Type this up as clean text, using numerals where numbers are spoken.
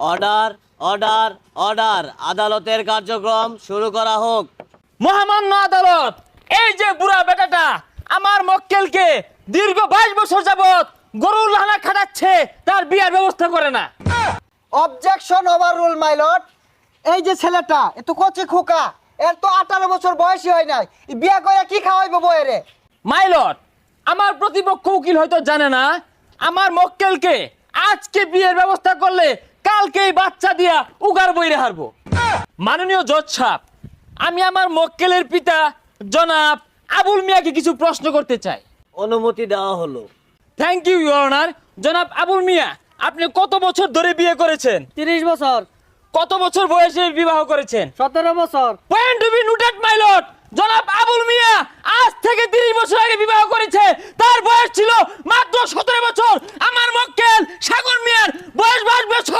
Order order order, আদালতের কার্যক্রম শুরু করা হোক। মহামান্য আদালত, এই যে বুড়া বেটাটা আমার মক্কেলকে দীর্ঘ 22 বছর যাবত গরুর লানা খাটাচ্ছে, তার বিয়ার ব্যবস্থা করে না। Objection over rule my lord. এই যে ছেলেটা এত কচি খোকা, এর তো 18 বছর বয়সী হয় নাই, বিয়া করে কি খাওয়াইবো বইরে? মাই লর্ড, আমার প্রতিপক্ষ উকিল হয়তো জানে না, আমার মক্কেলকে আজকে বিয়ের ব্যবস্থা করলে কালকেই বাচ্চা দিয়া উগার বইরে হারবো। মাননীয় জজ সাহেব, আমি আমার মক্কেলের পিতা জনাব আবুল মিয়াকে কিছু প্রশ্ন করতে চাই। অনুমতি দেওয়া হলো। Thank you your honour. জনাব আবুল মিয়া, আপনি কত বছর ধরে বিয়ে করেছেন? 30 বছর। কত বছর বয়সে বিবাহ করেছেন? 17 বছর। Point to be noted my lord. জনাব আবুল মিয়া আজ থেকে 30 বছর আগে বিবাহ করেছে, তার বয়স ছিল মাত্র 17 বছর। আমার মক্কেল সাগর মিয়ার বয়স 22 বছর।